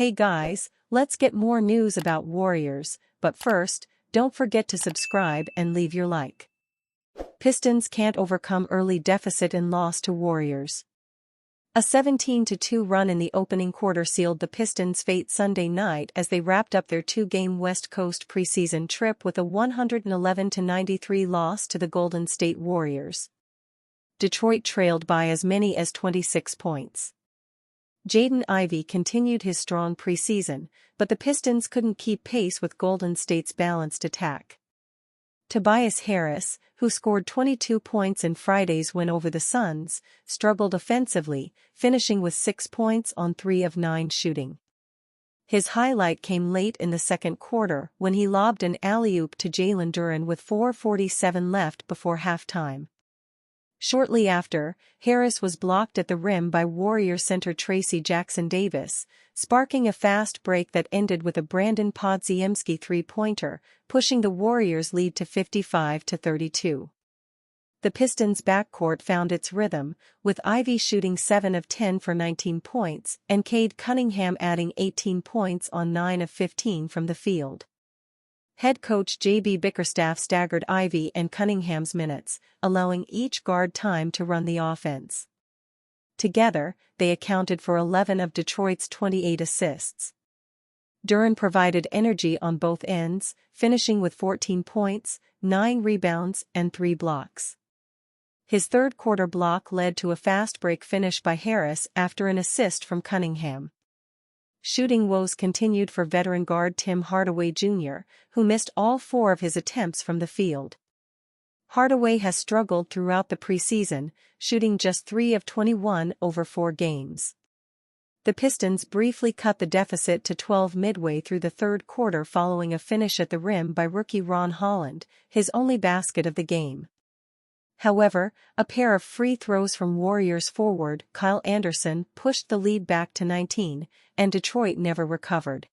Hey guys, let's get more news about Warriors, but first, don't forget to subscribe and leave your like. Pistons can't overcome early deficit and loss to Warriors. A 17-2 run in the opening quarter sealed the Pistons' fate Sunday night as they wrapped up their two-game West Coast preseason trip with a 111-93 loss to the Golden State Warriors. Detroit trailed by as many as 26 points. Jaden Ivey continued his strong preseason, but the Pistons couldn't keep pace with Golden State's balanced attack. Tobias Harris, who scored 22 points in Friday's win over the Suns, struggled offensively, finishing with 6 points on 3 of 9 shooting. His highlight came late in the second quarter when he lobbed an alley-oop to Jalen Duren with 4:47 left before halftime. Shortly after, Harris was blocked at the rim by Warrior center Tracy Jackson-Davis, sparking a fast break that ended with a Brandon Podziemski three-pointer, pushing the Warriors' lead to 55-32. The Pistons' backcourt found its rhythm, with Ivey shooting 7 of 10 for 19 points and Cade Cunningham adding 18 points on 9 of 15 from the field. Head coach J.B. Bickerstaff staggered Ivey and Cunningham's minutes, allowing each guard time to run the offense. Together, they accounted for 11 of Detroit's 28 assists. Duren provided energy on both ends, finishing with 14 points, 9 rebounds, and 3 blocks. His third-quarter block led to a fast-break finish by Harris after an assist from Cunningham. Shooting woes continued for veteran guard Tim Hardaway Jr., who missed all 4 of his attempts from the field. Hardaway has struggled throughout the preseason, shooting just 3 of 21 over 4 games. The Pistons briefly cut the deficit to 12 midway through the third quarter following a finish at the rim by rookie Ron Holland, his only basket of the game. However, a pair of free throws from Warriors forward Kyle Anderson pushed the lead back to 19, and Detroit never recovered.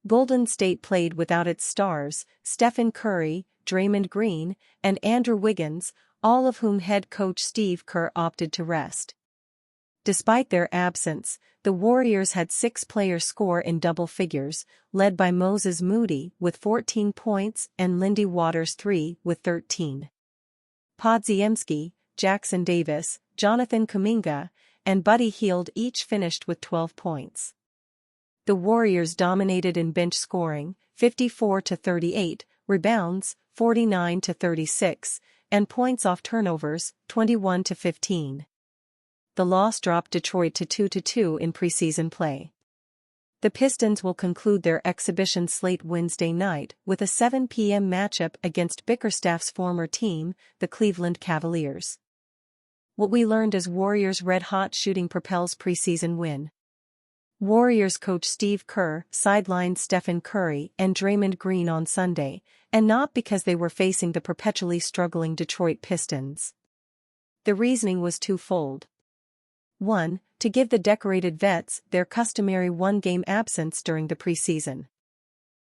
Golden State played without its stars, Stephen Curry, Draymond Green, and Andrew Wiggins, all of whom head coach Steve Kerr opted to rest. Despite their absence, the Warriors had 6 players score in double figures, led by Moses Moody with 14 points and Lindy Waters III with 13. Podziemski, Jackson-Davis, Jonathan Kuminga, and Buddy Hield each finished with 12 points. The Warriors dominated in bench scoring, 54-38, rebounds, 49-36, and points off turnovers, 21-15. The loss dropped Detroit to 2-2 in preseason play. The Pistons will conclude their exhibition slate Wednesday night with a 7 p.m. matchup against Bickerstaff's former team, the Cleveland Cavaliers. What we learned as Warriors' red-hot shooting propels preseason win. Warriors coach Steve Kerr sidelined Stephen Curry and Draymond Green on Sunday, and not because they were facing the perpetually struggling Detroit Pistons. The reasoning was twofold. 1. To give the decorated vets their customary one-game absence during the preseason.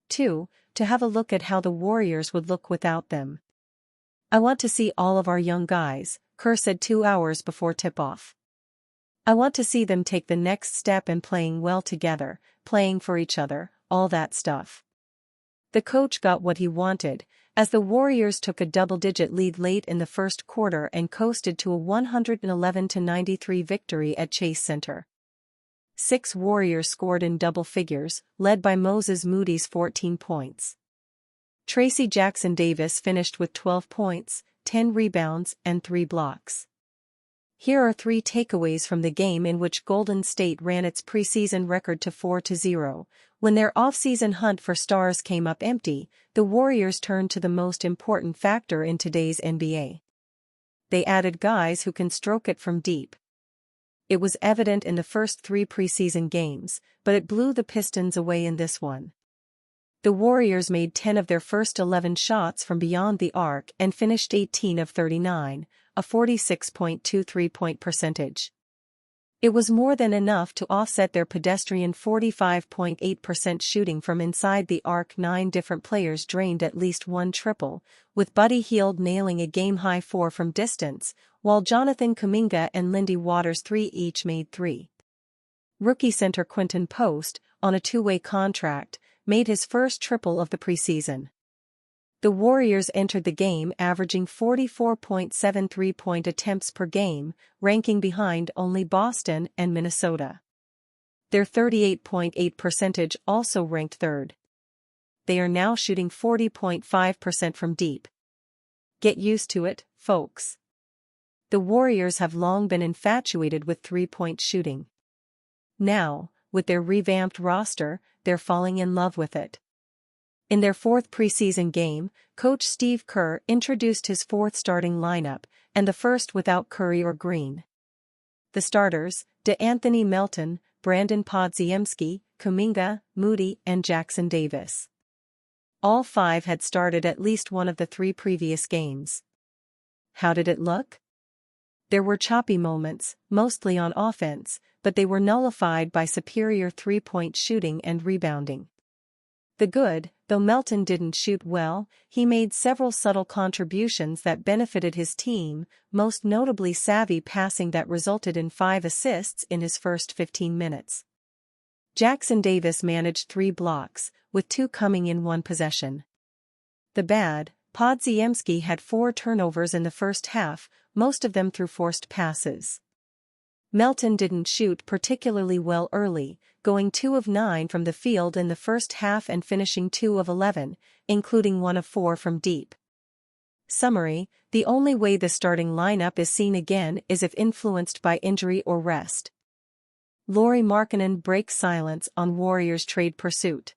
2. To have a look at how the Warriors would look without them. I want to see all of our young guys, Kerr said 2 hours before tip-off. I want to see them take the next step in playing well together, playing for each other, all that stuff. The coach got what he wanted, as the Warriors took a double-digit lead late in the first quarter and coasted to a 111-93 victory at Chase Center. 6 Warriors scored in double figures, led by Moses Moody's 14 points. Tracy Jackson-Davis finished with 12 points, 10 rebounds, and 3 blocks. Here are 3 takeaways from the game in which Golden State ran its preseason record to 4-0. When their off-season hunt for stars came up empty, the Warriors turned to the most important factor in today's NBA. They added guys who can stroke it from deep. It was evident in the first 3 preseason games, but it blew the Pistons away in this one. The Warriors made 10 of their first 11 shots from beyond the arc and finished 18 of 39, a 46.23-point percentage. It was more than enough to offset their pedestrian 45.8% shooting from inside the arc. 9 different players drained at least 1 triple, with Buddy Hield nailing a game-high 4 from distance, while Jonathan Kuminga and Lindy Waters III each made 3. Rookie center Quentin Post, on a two-way contract, made his first triple of the preseason. The Warriors entered the game averaging 44.7 point attempts per game, ranking behind only Boston and Minnesota. Their 38.8 percentage also ranked third. They are now shooting 40.5% from deep. Get used to it, folks. The Warriors have long been infatuated with three-point shooting. Now, with their revamped roster, they're falling in love with it. In their fourth preseason game, coach Steve Kerr introduced his fourth starting lineup, and the first without Curry or Green. The starters, DeAnthony Melton, Brandon Podziemski, Kuminga, Moody, and Jackson Davis. All five had started at least one of the three previous games. How did it look? There were choppy moments, mostly on offense, but they were nullified by superior three-point shooting and rebounding. The good, though Melton didn't shoot well, he made several subtle contributions that benefited his team, most notably savvy passing that resulted in 5 assists in his first 15 minutes. Jackson Davis managed 3 blocks, with 2 coming in one possession. The bad, Podziemski had 4 turnovers in the first half, most of them through forced passes. Melton didn't shoot particularly well early, going 2 of 9 from the field in the first half and finishing 2 of 11, including 1 of 4 from deep. Summary: the only way the starting lineup is seen again is if influenced by injury or rest. Lauri Markkanen breaks silence on Warriors trade pursuit.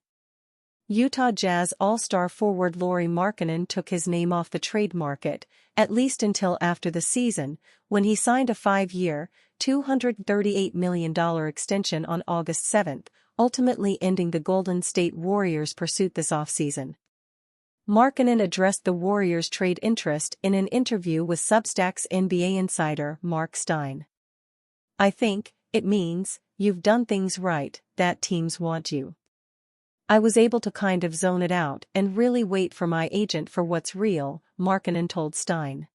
Utah Jazz All-Star forward Lauri Markkanen took his name off the trade market, at least until after the season, when he signed a 5-year, $238 million extension on August 7, ultimately ending the Golden State Warriors' pursuit this offseason. Markkanen addressed the Warriors' trade interest in an interview with Substack's NBA insider Mark Stein. "I think it means you've done things right, that teams want you. I was able to kind of zone it out and really wait for my agent for what's real," Markkanen told Stein.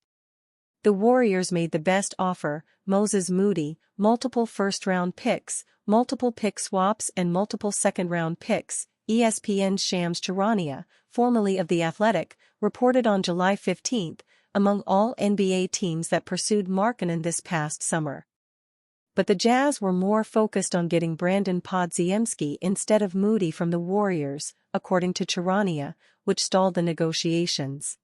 The Warriors made the best offer: Moses Moody, multiple first-round picks, multiple pick swaps and multiple second-round picks, ESPN's Shams Charania, formerly of The Athletic, reported on July 15, among all NBA teams that pursued Markkanen this past summer. But the Jazz were more focused on getting Brandon Podziemski instead of Moody from the Warriors, according to Charania, which stalled the negotiations.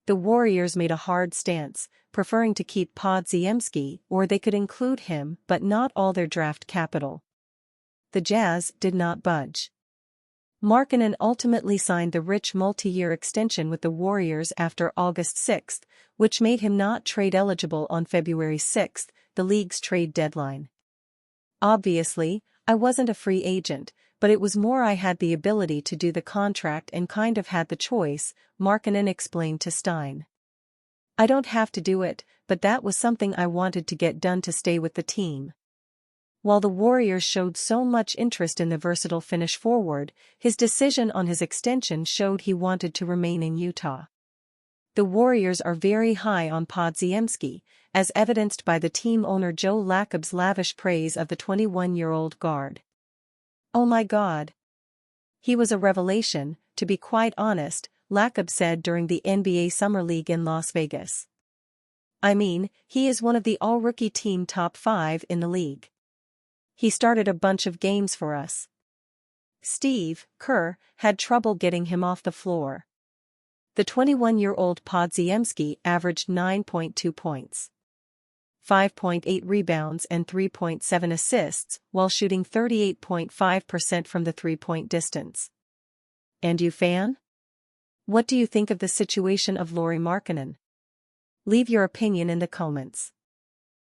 The Warriors made a hard stance, preferring to keep Podziemski, or they could include him but not all their draft capital. The Jazz did not budge. Markkanen ultimately signed the rich multi-year extension with the Warriors after August 6, which made him not trade eligible on February 6, the league's trade deadline. "Obviously, I wasn't a free agent, but it was more I had the ability to do the contract and kind of had the choice," Markkanen explained to Stein. "I don't have to do it, but that was something I wanted to get done to stay with the team." While the Warriors showed so much interest in the versatile Finnish forward, his decision on his extension showed he wanted to remain in Utah. The Warriors are very high on Podziemski, as evidenced by the team owner Joe Lacob's lavish praise of the 21-year-old guard. "Oh my God. He was a revelation, to be quite honest," Lacob said during the NBA Summer League in Las Vegas. "I mean, he is one of the all-rookie team top 5 in the league. He started a bunch of games for us. Steve Kerr had trouble getting him off the floor." The 21-year-old Podziemski averaged 9.2 points, 5.8 rebounds and 3.7 assists while shooting 38.5% from the three-point distance. And you, fan? What do you think of the situation of Lauri Markkanen? Leave your opinion in the comments.